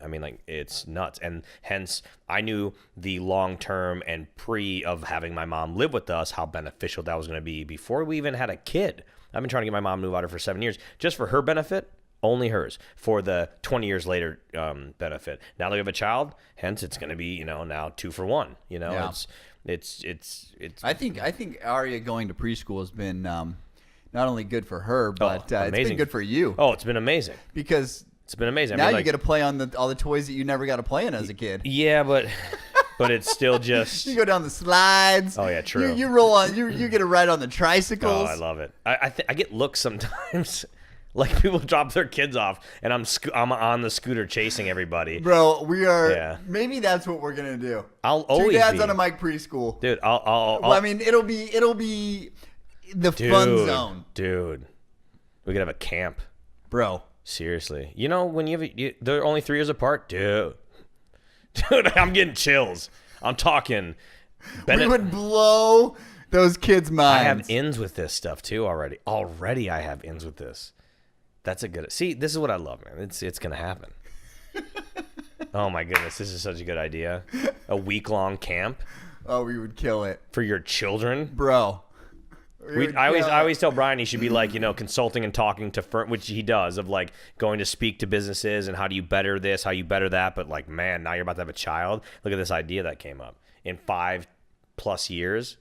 It's nuts. And hence I knew the long-term and of having my mom live with us, how beneficial that was going to be before we even had a kid. I've been trying to get my mom to move out here for 7 years just for her benefit. Only hers, for the 20 years later benefit. Now that we have a child, hence it's going to be now 2 for 1. Yeah. It's. I think Aria going to preschool has been not only good for her, but it's been good for you. Oh, it's been amazing because it's been amazing. Now you get to play on all the toys that you never got to play in as a kid. Yeah, but it's still just you go down the slides. Oh yeah, true. You roll on. You get to ride on the tricycles. Oh, I love it. I get looks sometimes. Like people drop their kids off, and I'm on the scooter chasing everybody. Bro, we are. Yeah. Maybe that's what we're gonna do. I'll always 2 dads be on a mic preschool, dude. I'll it'll be the fun zone, dude. We could have a camp, bro. Seriously, when they're only 3 years apart, dude. I'm getting chills. I'm talking. We would blow those kids' minds. I have ins with this stuff too already. Already, I have ins with this. That's a good. See, this is what I love, man. It's gonna happen. Oh my goodness, this is such a good idea. A week-long camp. Oh, we would kill it for your children, bro. I always tell Brian he should be like consulting and talking to which he does, of like going to speak to businesses and how do you better this, how you better that. But like, man, now you're about to have a child. Look at this idea that came up in 5+ years.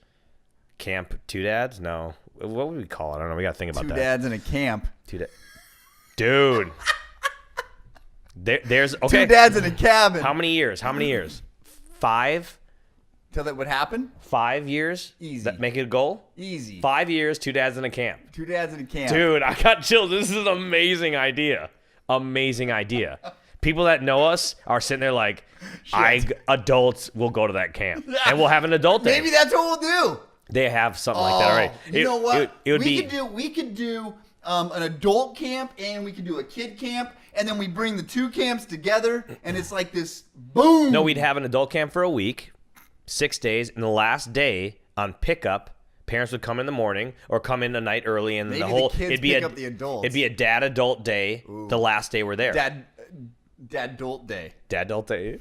Camp 2 dads? No, what would we call it? I don't know. We got to think about 2 that. 2 dads in a camp. 2 dads. Dude. There's okay. 2 dads in a cabin. How many years? 5? Till that would happen? 5 years? Easy. That make it a goal? Easy. 5 years, 2 dads in a camp. 2 dads in a camp. Dude, I got chills. This is an amazing idea. Amazing idea. People that know us are sitting there like, adults will go to that camp. And we'll have an adult day. Maybe that's what we'll do. They have something like that already. You know what? We could do an adult camp, and we could do a kid camp, and then we bring the 2 camps together, and it's like this boom. No, we'd have an adult camp for a week, 6 days, and the last day on pickup, parents would come in the morning or come in a night early, and Maybe the whole kids it'd be pick up the adults. It'd be a dad adult day. The last day we're there. Dad adult day. Dad adult day.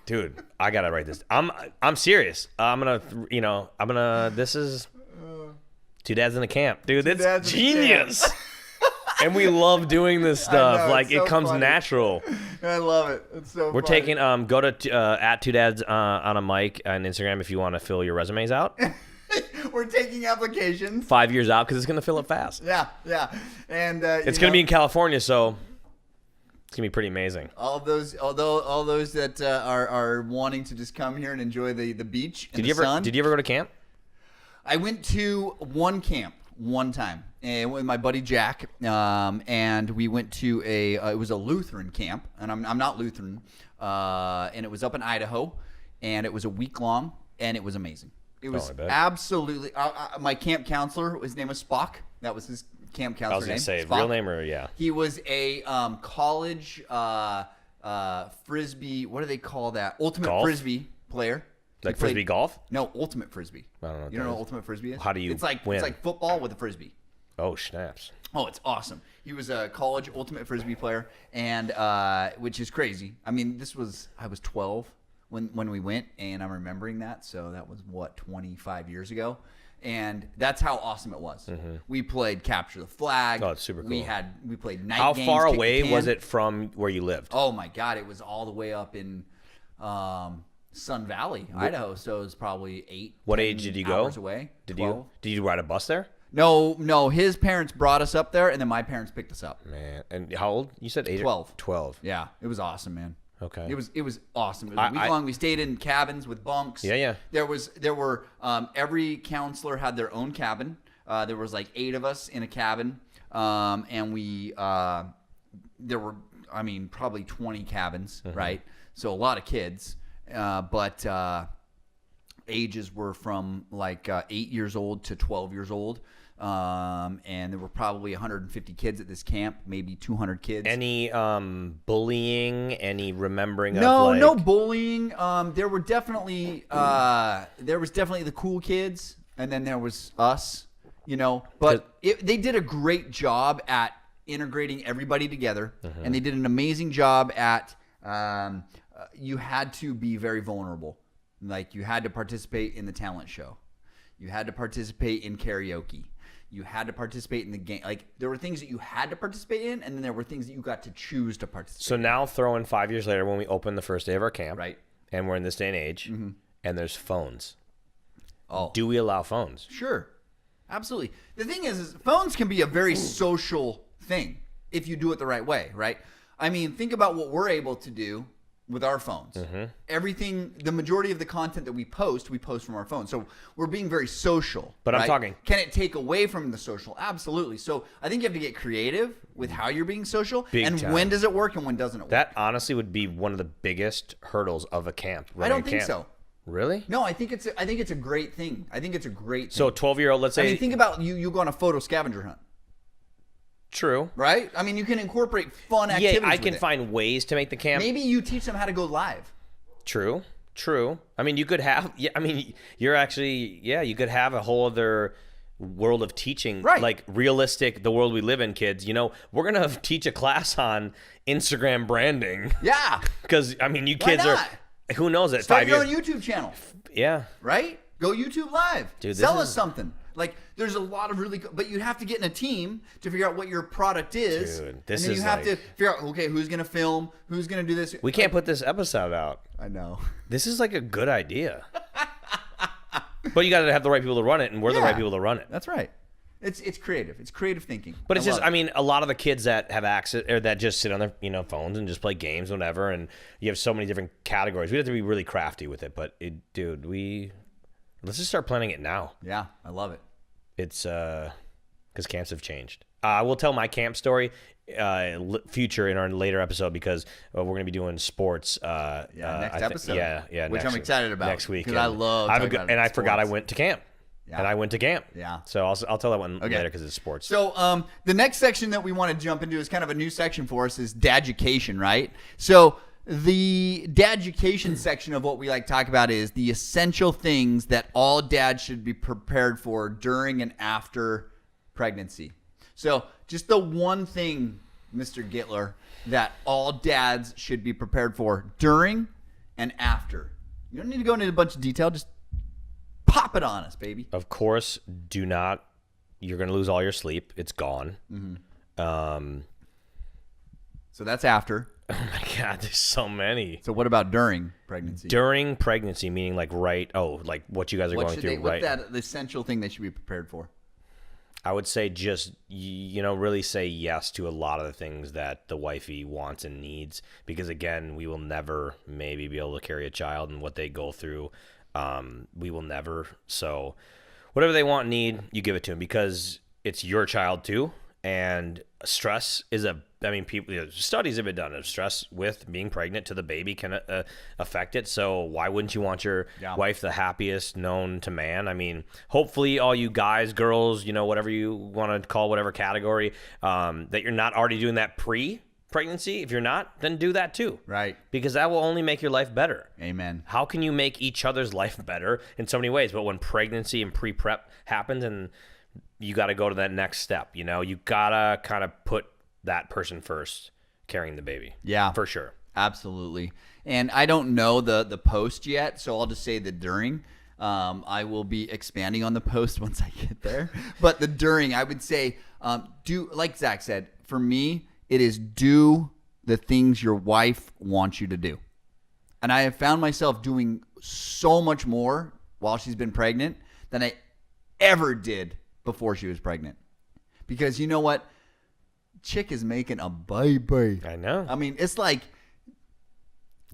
Dude, I gotta write this. I'm serious. I'm gonna. This is Two Dads in a Camp, dude. That's genius. And we love doing this stuff. Like it comes natural. I love it. It's so. We're taking go to at Two Dads on a mic on Instagram if you want to fill your resumes out. We're taking applications 5 years out because it's gonna fill up fast. Yeah, and it's gonna be in California, so it's gonna be pretty amazing. All those that are wanting to just come here and enjoy the beach and sun. Did you ever go to camp? I went to one camp one time with my buddy Jack, and we went to it was a Lutheran camp, and I'm not Lutheran, and it was up in Idaho, and it was a week long, and it was amazing. It was absolutely my camp counselor. His name was Spock. That was his camp counselor. I was gonna say Spock. Real name or yeah. He was a college frisbee. What do they call that? Ultimate frisbee player. Like frisbee golf? No, ultimate frisbee. I don't know. You don't know what ultimate frisbee is? How do you win? It's like football with a frisbee. Oh, snaps. Oh, it's awesome. He was a college ultimate frisbee player, and which is crazy. I mean, I was 12 when we went, and I'm remembering that. So that was 25 years ago, and that's how awesome it was. Mm-hmm. We played capture the flag. Oh, it's super cool. We played night How games. How far away was it from where you lived? Oh my God, it was all the way up in Sun Valley, Idaho. So it was probably 8. What age did you go? Hours away. Did you ride a bus there? No. His parents brought us up there, and then my parents picked us up. Man, and how old? You said 8. 12. 12. Yeah, it was awesome, man. Okay. It was awesome. It was a week long. We stayed in cabins with bunks. Yeah. There were every counselor had their own cabin. There was like 8 of us in a cabin, and we there were probably 20 cabins, right? So a lot of kids. But ages were from like 8 years old to 12 years old. And there were probably 150 kids at this camp, maybe 200 kids. Any bullying? Any remembering? No bullying. There was definitely the cool kids, and then there was us. But they did a great job at integrating everybody together, and they did an amazing job at. You had to be very vulnerable. Like you had to participate in the talent show. You had to participate in karaoke. You had to participate in the game. Like there were things that you had to participate in, and then there were things that you got to choose to participate in. So now throw in 5 years later when we open the first day of our camp. Right. And we're in this day and age, and there's phones. Oh. Do we allow phones? Sure. Absolutely. The thing is phones can be a very social thing if you do it the right way, right? I mean, think about what we're able to do with our phones. Everything, the majority of the content that we post from our phones. So we're being very social. But right? I'm talking. Can it take away from the social? Absolutely. So I think you have to get creative with how you're being social. Big and time. When does it work and when doesn't it work? That honestly would be one of the biggest hurdles of a camp. I don't think so. Really? No, I think it's a great thing. I think it's a great thing. So 12-year-old, let's say. I mean, think about you go on a photo scavenger hunt. True. Right? I mean, you can incorporate fun activities. Yeah, I can find ways to make the camp. Maybe you teach them how to go live. True. I mean, you could have. Yeah, I mean, you're actually. Yeah, you could have a whole other world of teaching, right? Like realistic, the world we live in, kids. We're gonna teach a class on Instagram branding. Yeah. Because I mean, you kids are. Who knows at Start 5 years? Start your own YouTube channel. Yeah. Right? Go YouTube live. Dude, Sell us something. Like, there's a lot of but you have to get in a team to figure out what your product is. Dude, and then you have to figure out, okay, who's going to film? Who's going to do this? We can't put this episode out. I know. This is like a good idea. But you got to have the right people to run it, and we're the right people to run it. That's right. It's creative. It's creative thinking. But it's just, I mean, a lot of the kids that have access or that just sit on their phones and just play games, whatever, and you have so many different categories. We have to be really crafty with it. But let's just start planning it now. Yeah, I love it. It's because camps have changed. I will tell my camp story future in our later episode because we're going to be doing sports. Next episode. Yeah. Which I'm excited about next week. Because I love. I forgot I went to camp. Yeah. And I went to camp. Yeah. So I'll tell that one later because it's sports. So the next section that we want to jump into is kind of a new section for us is daducation, right? So the dad education section of what we like to talk about is the essential things that all dads should be prepared for during and after pregnancy. So just the one thing, Mr. Gittler, that all dads should be prepared for during and after. You don't need to go into a bunch of detail. Just pop it on us, baby. Of course, you're going to lose all your sleep. It's gone. Mm-hmm. So that's after. Oh my God, there's so many. So what about during pregnancy? During pregnancy, meaning like like what you guys are going through, right? What's the essential thing they should be prepared for? I would say just, really say yes to a lot of the things that the wifey wants and needs, because again, we will never maybe be able to carry a child, and what they go through, we will never. So whatever they want and need, you give it to them, because it's your child too. And stress is studies have been done of stress with being pregnant to the baby can affect it. So why wouldn't you want your wife the happiest known to man? I mean, hopefully all you guys, girls, whatever you want to call whatever category, that you're not already doing that pre-pregnancy. If you're not, then do that too. Right. Because that will only make your life better. Amen. How can you make each other's life better in so many ways? But when pregnancy and pre-prep happens, and you got to go to that next step, you got to kind of put that person first carrying the baby. Yeah. For sure. Absolutely. And I don't know the post yet, so I'll just say the during. I will be expanding on the post once I get there. But the during, I would say, do, like Zach said, for me, it is do the things your wife wants you to do. And I have found myself doing so much more while she's been pregnant than I ever did before she was pregnant. Because you know what? Chick is making a baby. I know. I mean, it's like,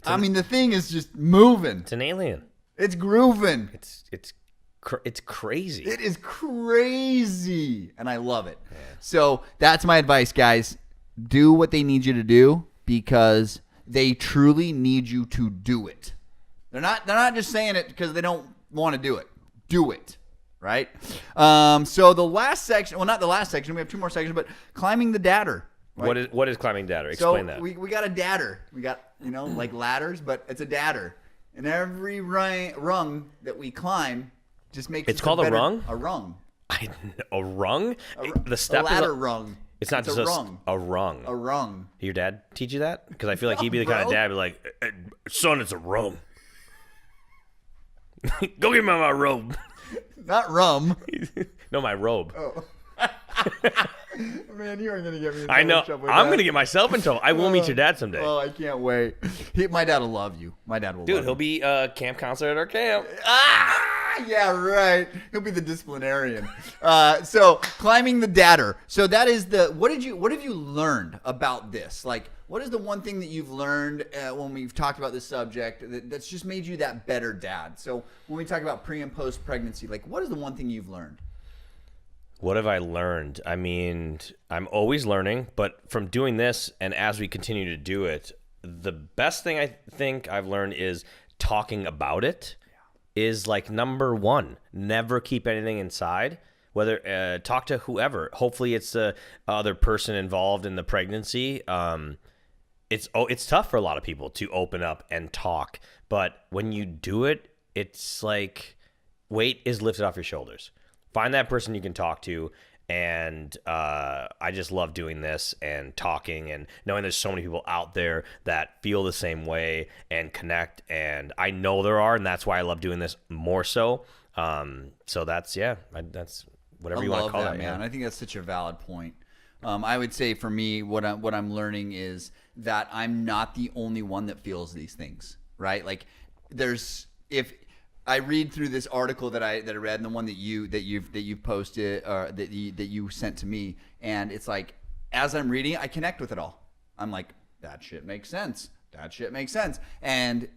the thing is just moving. It's an alien. It's grooving. It's crazy. It is crazy. And I love it. Yeah. So that's my advice, guys. Do what they need you to do, because they truly need you to do it. They're not just saying it because they don't want to do it. Do it. Right? So the last section, well, not the last section, we have two more sections, but climbing the dadder. Right? What is climbing dadder? Explain that. We got a dadder. We got, like ladders, but it's a dadder. And every rung that we climb just makes it's called a rung? A rung. A rung? The step a ladder rung. It's not just a rung. A rung. A rung. Your dad teach you that? Because I feel like he'd be the kind of dad be like, son, it's a rung. Go get me my robe. Not rum. No, my robe. Oh. Man, you aren't going to get me in I know. trouble. I'm going to get myself in trouble. I will meet your dad someday. Oh, I can't wait. My dad will love you. My dad will Dude, love he'll be a camp counselor at our camp. Yeah, right. He'll be the disciplinarian. So climbing the dadder. So that is what have you learned about this? Like, what is the one thing that you've learned when we've talked about this subject that's just made you that better dad? So when we talk about pre and post pregnancy, like, what is the one thing you've learned? What have I learned? I mean, I'm always learning, but from doing this and as we continue to do it, the best thing I think I've learned is talking about it is like number one. Never keep anything inside. Whether talk to whoever. Hopefully it's the other person involved in the pregnancy. It's tough for a lot of people to open up and talk, but when you do it, it's like weight is lifted off your shoulders. Find that person you can talk to, and I just love doing this and talking and knowing there's so many people out there that feel the same way and connect, and I know there are, and that's why I love doing this more so. So that's whatever you want to call that, man. I think that's such a valid point. I would say for me, what I'm learning is that I'm not the only one that feels these things, right? Like if I read through this article that I read, and the one that you've posted or that you sent to me, and it's like as I'm reading, I connect with it all. I'm like, that shit makes sense. That shit makes sense. And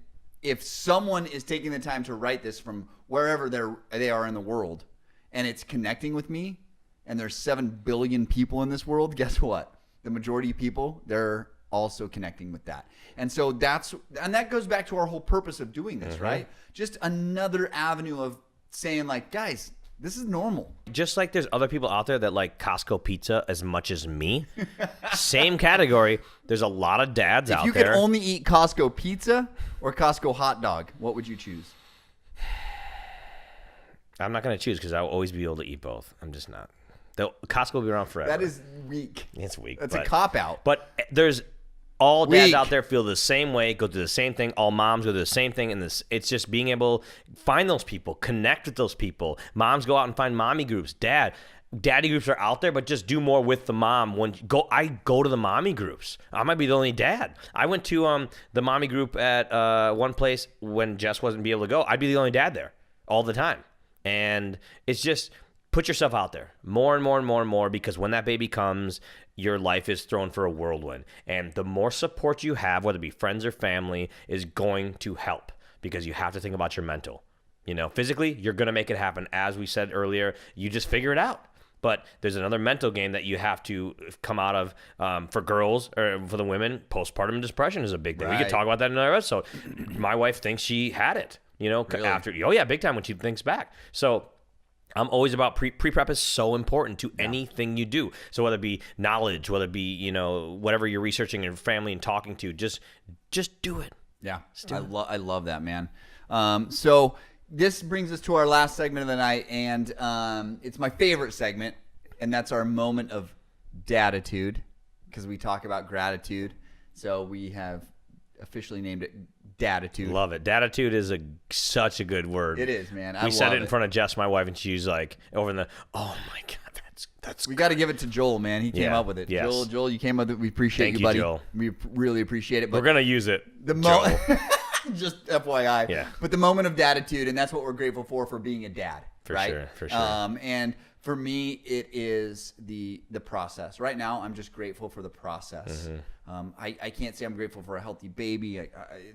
if someone is taking the time to write this from wherever they are in the world, and it's connecting with me, and there's 7 billion people in this world, guess what? The majority of people, they're also connecting with that. And so that goes back to our whole purpose of doing this, right? Just another avenue of saying like, guys, This is normal. Just like there's other people out there that like Costco pizza as much as me. Same category. There's a lot of dads out there. If you could only eat Costco pizza or Costco hot dog, what would you choose? I'm not going to choose because I'll always be able to eat both. I'm just not. Costco will be around forever. That is weak. It's weak. That's a cop-out. But there's all dads out there feel the same way, go through the same thing. All moms go through the same thing. And it's just being able to find those people, connect with those people. Moms go out and find mommy groups. Daddy groups are out there, but just do more with the mom. I go to the mommy groups. I might be the only dad. I went to the mommy group at one place when Jess wasn't able to go. I'd be the only dad there all the time. And it's just put yourself out there more and more and more and more, because when that baby comes, your life is thrown for a whirlwind. And the more support you have, whether it be friends or family, is going to help, because you have to think about your mental. Physically, you're going to make it happen. As we said earlier, you just figure it out. But there's another mental game that you have to come out of for girls or for the women. Postpartum depression is a big thing. Right. We could talk about that in another episode. My wife thinks she had it, really? After. Oh, yeah, big time when she thinks back. So I'm always about pre-prep is so important to anything you do. So whether it be knowledge, whether it be, whatever you're researching your family and talking to, just do it. Yeah, I love that, man. So this brings us to our last segment of the night, and it's my favorite segment, and that's our moment of datitude, because we talk about gratitude. So we have officially named it datitude. Love it. Datitude is such a good word. It is, man. We said it in front of Jess, my wife, and she's like over in the, oh my God, that's. We got to give it to Joel, man. He came up with it. Yes. Joel, you came up with it. We appreciate you, buddy. Joel. We really appreciate it. But we're gonna use it. Just FYI. Yeah. But the moment of datitude, and that's what we're grateful for being a dad. For sure. And for me, it is the process. Right now, I'm just grateful for the process. Mm-hmm. I can't say I'm grateful for a healthy baby,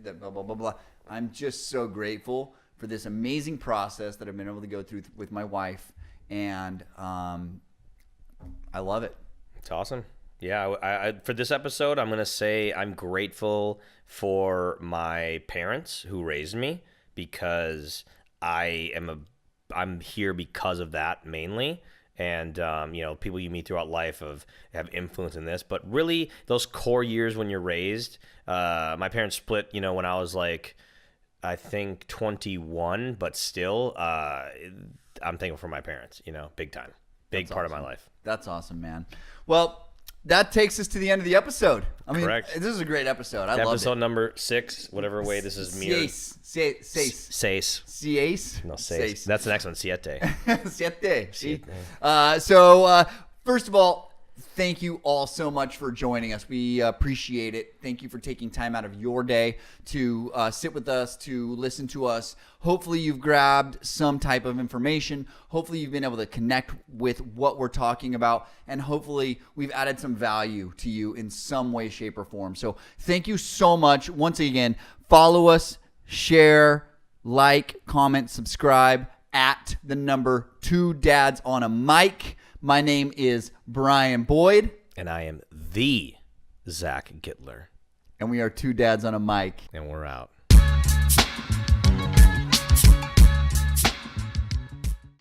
blah, blah, blah, blah. I'm just so grateful for this amazing process that I've been able to go through with my wife, and I love it. It's awesome. Yeah, I for this episode, I'm going to say I'm grateful for my parents who raised me, because I'm here because of that mainly. And, people you meet throughout life have influence in this. But really, those core years when you're raised, my parents split, when I was like, I think 21, but still, I'm thankful for my parents, big time. Big part of my life. That's awesome, man. Well, that takes us to the end of the episode. I mean, correct. This is a great episode. I love it. Episode number 6, whatever way this is mirrored. Seis. No, seis. That's the next one. Siete. Siete. So, first of all, thank you all so much for joining us. We appreciate it. Thank you for taking time out of your day to sit with us, to listen to us. Hopefully you've grabbed some type of information. Hopefully you've been able to connect with what we're talking about. And hopefully we've added some value to you in some way, shape, or form. So thank you so much. Once again, follow us, share, like, comment, subscribe at the number 2 Dads on a Mic. My name is Brian Boyd. And I am the Zach Gittler. And we are 2 Dads on a Mic. And we're out.